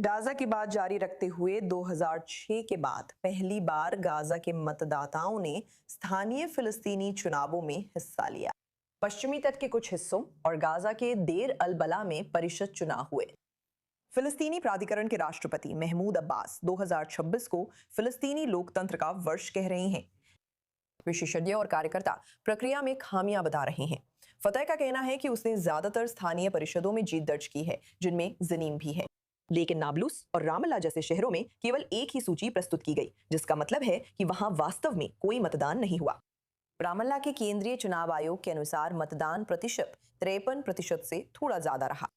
Gaza की बात जारी रखते हुए 2006 के बाद पहली बार गाजा के मतदाताओं ने स्थानीय फिलिस्तीनी चुनावों में हिस्सा लिया। पश्चिमी तट के कुछ हिस्सों और गाजा के देर अल बला में परिषद चुनाव हुए। फिलिस्तीनी प्राधिकरण के राष्ट्रपति महमूद अब्बास 2026 को फिलिस्तीनी लोकतंत्र का वर्ष कह रहे हैं। विशेषज्ञ और कार्यकर्ता प्रक्रिया में खामियां बता रहे हैं। फतेह का कहना है कि उसने ज्यादातर स्थानीय परिषदों में जीत दर्ज की है, जिनमें जनीम भी है। लेकिन नाबलूस और रामल्ला जैसे शहरों में केवल एक ही सूची प्रस्तुत की गई, जिसका मतलब है कि वहां वास्तव में कोई मतदान नहीं हुआ। रामल्ला के केंद्रीय चुनाव आयोग के अनुसार मतदान प्रतिशत 53% से थोड़ा ज्यादा रहा।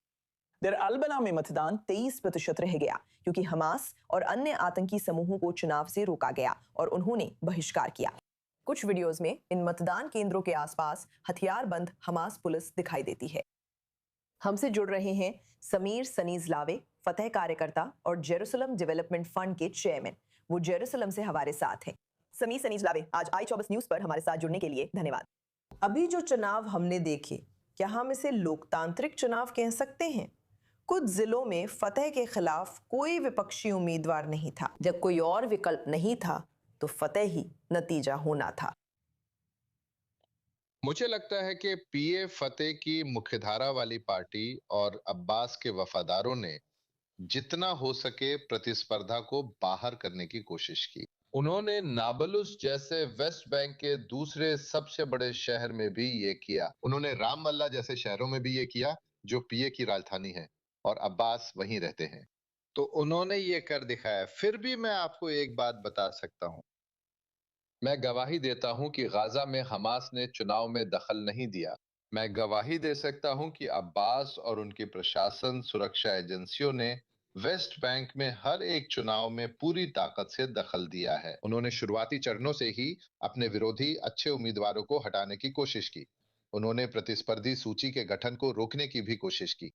देर अल-बला में मतदान 23% रह गया, क्योंकि हमास और अन्य आतंकी समूहों को चुनाव से रोका गया और उन्होंने बहिष्कार किया। कुछ वीडियोस में इन मतदान केंद्रों के आसपास हथियारबंद हमास पुलिस दिखाई देती है। हमसे जुड़ रहे हैं समीर सनीजलावे, फतेह कार्यकर्ता और जेरूसलम डेवलपमेंट फंड के चेयरमैन। वो जेरूसलम से हमारे साथ हैं। समीर सनीजलावे, आज i24 न्यूज पर हमारे साथ जुड़ने के लिए धन्यवाद। अभी जो चुनाव हमने देखे, क्या हम इसे लोकतांत्रिक चुनाव कह सकते हैं? कुछ जिलों में फतेह के खिलाफ कोई विपक्षी उम्मीदवार नहीं था। जब कोई और विकल्प नहीं था तो फतेह ही नतीजा होना था। मुझे लगता है कि पीए फतेह की मुख्यधारा वाली पार्टी और अब्बास के वफादारों ने जितना हो सके प्रतिस्पर्धा को बाहर करने की कोशिश की। उन्होंने नाबलुस जैसे वेस्ट बैंक के दूसरे सबसे बड़े शहर में भी ये किया। उन्होंने रामल्ला जैसे शहरों में भी ये किया, जो पीए की राजधानी है, और अब्बास वहीं रहते हैं। तो उन्होंने ये कर दिखाया। फिर भी मैं आपको एक बात बता सकता हूँ, मैं गवाही देता हूं कि गाजा में हमास ने चुनाव में दखल नहीं दिया। मैं गवाही दे सकता हूं कि अब्बास और उनकी प्रशासन सुरक्षा एजेंसियों ने वेस्ट बैंक में हर एक चुनाव में पूरी ताकत से दखल दिया है। उन्होंने शुरुआती चरणों से ही अपने विरोधी अच्छे उम्मीदवारों को हटाने की कोशिश की। उन्होंने प्रतिस्पर्धी सूची के गठन को रोकने की भी कोशिश की,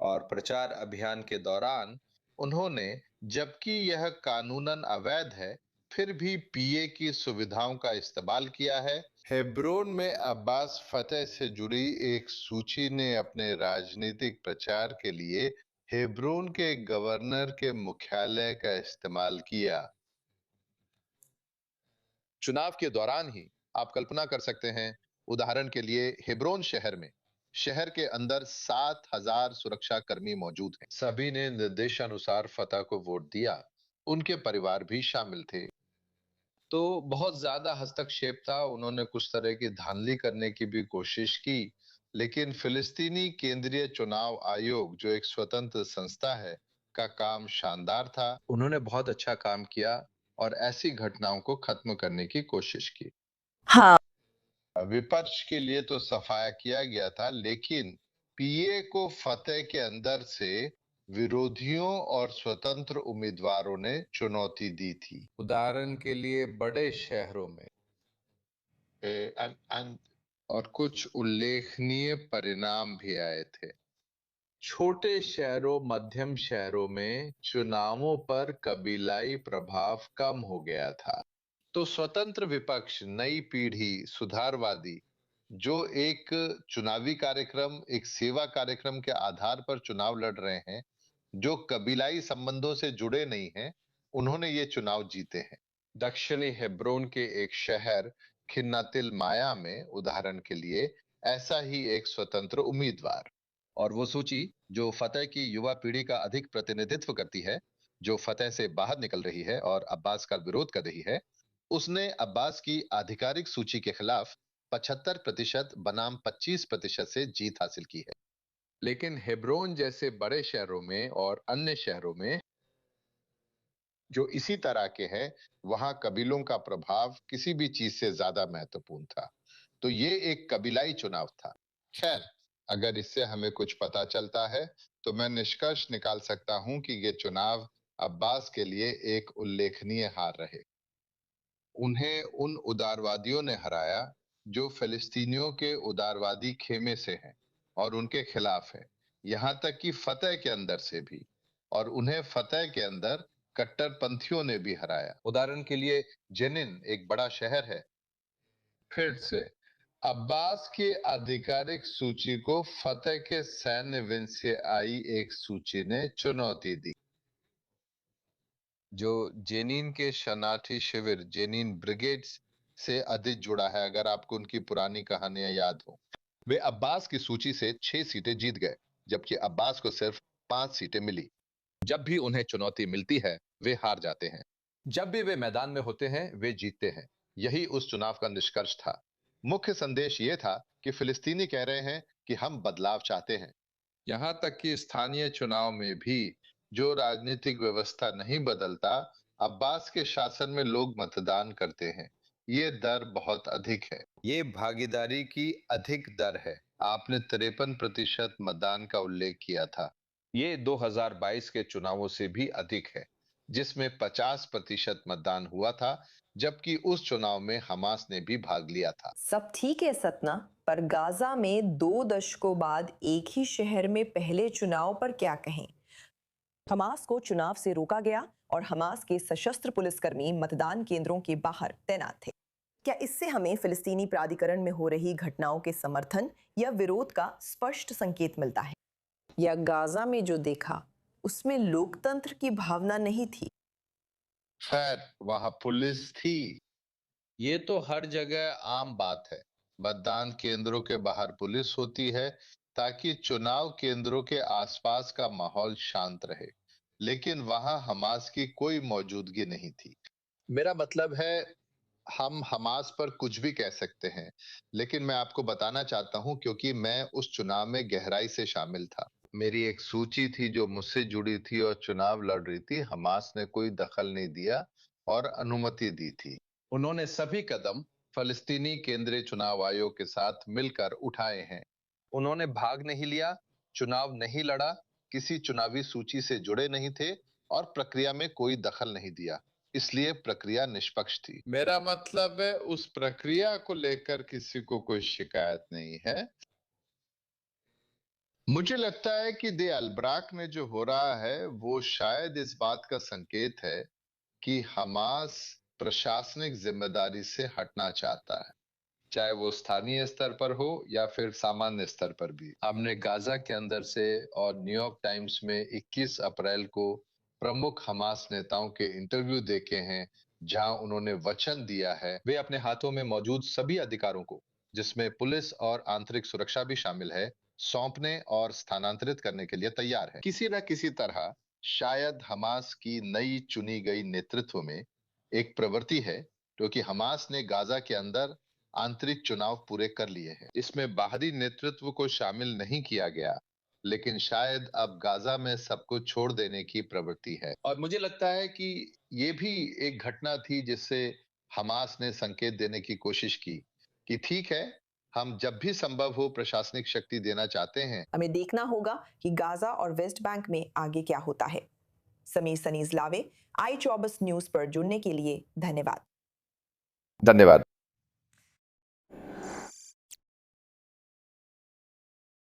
और प्रचार अभियान के दौरान उन्होंने, जबकि यह कानूनन अवैध है, फिर भी पीए की सुविधाओं का इस्तेमाल किया है। हेब्रोन में अब्बास फतेह से जुड़ी एक सूची ने अपने राजनीतिक प्रचार के लिए हेब्रोन के गवर्नर के मुख्यालय का इस्तेमाल किया। चुनाव के दौरान ही आप कल्पना कर सकते हैं, उदाहरण के लिए हेब्रोन शहर में, शहर के अंदर 7,000 सुरक्षा कर्मी मौजूद हैं। सभी ने निर्देशानुसार फतह को वोट दिया। उनके परिवार भी शामिल थे। तो बहुत ज्यादा हस्तक्षेप था। उन्होंने कुछ तरह की धांधली करने की भी कोशिश की, लेकिन फिलिस्तीनी केंद्रीय चुनाव आयोग, जो एक स्वतंत्र संस्था है, का काम शानदार था। उन्होंने बहुत अच्छा काम किया और ऐसी घटनाओं को खत्म करने की कोशिश की। हाँ, विपक्ष के लिए तो सफाया किया गया था, लेकिन पीए को फतेह के अंदर से विरोधियों और स्वतंत्र उम्मीदवारों ने चुनौती दी थी। उदाहरण के लिए बड़े शहरों में और कुछ उल्लेखनीय परिणाम भी आए थे। छोटे शहरों, मध्यम शहरों में चुनावों पर कबीलाई प्रभाव कम हो गया था। तो स्वतंत्र विपक्ष, नई पीढ़ी, सुधारवादी, जो एक चुनावी कार्यक्रम, एक सेवा कार्यक्रम के आधार पर चुनाव लड़ रहे हैं, जो कबीलाई संबंधों से जुड़े नहीं हैं, उन्होंने ये चुनाव जीते हैं। दक्षिणी हेब्रोन के एक शहर खिन्नातिल माया में, उदाहरण के लिए, ऐसा ही एक स्वतंत्र उम्मीदवार, और वो सूची जो फतेह की युवा पीढ़ी का अधिक प्रतिनिधित्व करती है, जो फतेह से बाहर निकल रही है और अब्बास का विरोध कर रही है, उसने अब्बास की आधिकारिक सूची के खिलाफ 75% बनाम 25% से जीत हासिल की है। लेकिन हेब्रोन जैसे बड़े शहरों में और अन्य शहरों में जो इसी तरह के हैं, वहां कबीलों का प्रभाव किसी भी चीज से ज्यादा महत्वपूर्ण था। तो ये एक कबीलाई चुनाव था। खैर, अगर इससे हमें कुछ पता चलता है, तो मैं निष्कर्ष निकाल सकता हूं कि ये चुनाव अब्बास के लिए एक उल्लेखनीय हार रहे। उन्हें उन उदारवादियों ने हराया जो फिलिस्तीनियों के उदारवादी खेमे से हैं और उनके खिलाफ है, यहां तक कि फतेह के अंदर से भी। और उन्हें फतेह के अंदर कट्टरपंथियों ने भी हराया। उदाहरण के लिए, जेनिन एक बड़ा शहर है। फिर से अब्बास की आधिकारिक सूची को फतेह के सैन्य विंग से आई एक सूची ने चुनौती दी। जो जेनिन के शरणार्थी शिविर जेनिन ब्रिगेड्स से अधिक जुड़ा है। अगर आपको उनकी पुरानी कहानियां याद हो, वे अब्बास की सूची से 6 सीटें जीत गए, जबकि अब्बास को सिर्फ 5 सीटें मिली। जब भी उन्हें चुनौती मिलती है, वे हार जाते हैं। जब भी वे मैदान में होते हैं, वे जीतते हैं। यही उस चुनाव का निष्कर्ष था। मुख्य संदेश ये था कि फिलिस्तीनी कह रहे हैं कि हम बदलाव चाहते हैं। यहां तक कि स्थानीय चुनाव में भी जो राजनीतिक व्यवस्था नहीं बदलता, अब्बास के शासन में लोग मतदान करते हैं। ये दर बहुत अधिक है। ये भागीदारी की अधिक दर है। आपने 53% मतदान का उल्लेख किया था। ये 2022 के चुनावों से भी अधिक है, जिसमें 50% मतदान हुआ था, जबकि उस चुनाव में हमास ने भी भाग लिया था। सब ठीक है सतना, पर गाजा में 2 दशकों बाद एक ही शहर में पहले चुनाव पर क्या कहें। हमास को चुनाव से रोका गया और हमास के सशस्त्र पुलिसकर्मी मतदान केंद्रों के बाहर तैनात थे। क्या इससे हमें फिलिस्तीनी प्राधिकरण में हो रही घटनाओं के समर्थन या विरोध का स्पष्ट संकेत मिलता है? या गाजा में जो देखा उसमें लोकतंत्र की भावना नहीं थी? खैर, वहां पुलिस थी। ये तो हर जगह आम बात है। मतदान केंद्रों के बाहर पुलिस होती है ताकि चुनाव केंद्रों के आसपास का माहौल शांत रहे, लेकिन वहां हमास की कोई मौजूदगी नहीं थी। मेरा मतलब है, हम हमास पर कुछ भी कह सकते हैं, लेकिन मैं आपको बताना चाहता हूं क्योंकि मैं उस चुनाव में गहराई से शामिल था। मेरी एक सूची थी जो मुझसे जुड़ी थी और चुनाव लड़ रही थी। हमास ने कोई दखल नहीं दिया और अनुमति दी थी। उन्होंने सभी कदम फलस्तीनी केंद्रीय चुनाव आयोग के साथ मिलकर उठाए हैं। उन्होंने भाग नहीं लिया, चुनाव नहीं लड़ा, किसी चुनावी सूची से जुड़े नहीं थे और प्रक्रिया में कोई दखल नहीं दिया। इसलिए प्रक्रिया निष्पक्ष थी। मेरा मतलब है, उस प्रक्रिया को लेकर किसी को कोई शिकायत नहीं है। मुझे लगता है कि दे अलब्राक में जो हो रहा है वो शायद इस बात का संकेत है कि हमास प्रशासनिक जिम्मेदारी से हटना चाहता है, चाहे वो स्थानीय स्तर पर हो या फिर सामान्य स्तर पर भी। हमने गाजा के अंदर से और न्यूयॉर्क टाइम्स में 21 अप्रैल को प्रमुख हमास नेताओं के इंटरव्यू देखे हैं, जहां उन्होंने वचन दिया है वे अपने हाथों में मौजूद सभी अधिकारों को, जिसमें पुलिस और आंतरिक सुरक्षा भी शामिल है, सौंपने और स्थानांतरित करने के लिए तैयार है। किसी न किसी तरह शायद हमास की नई चुनी गई नेतृत्व में एक प्रवृत्ति है, क्योंकि हमास ने गाजा के अंदर आंतरिक चुनाव पूरे कर लिए हैं। इसमें बाहरी नेतृत्व को शामिल नहीं किया गया, लेकिन शायद अब गाजा में सब कुछ छोड़ देने की प्रवृत्ति है। और मुझे लगता है कि ये भी एक घटना थी जिससे हमास ने संकेत देने की कोशिश की कि ठीक है, हम जब भी संभव हो प्रशासनिक शक्ति देना चाहते हैं। हमें देखना होगा कि गाजा और वेस्ट बैंक में आगे क्या होता है। समीर सनीज लावे, i24 न्यूज पर जुड़ने के लिए धन्यवाद। धन्यवाद।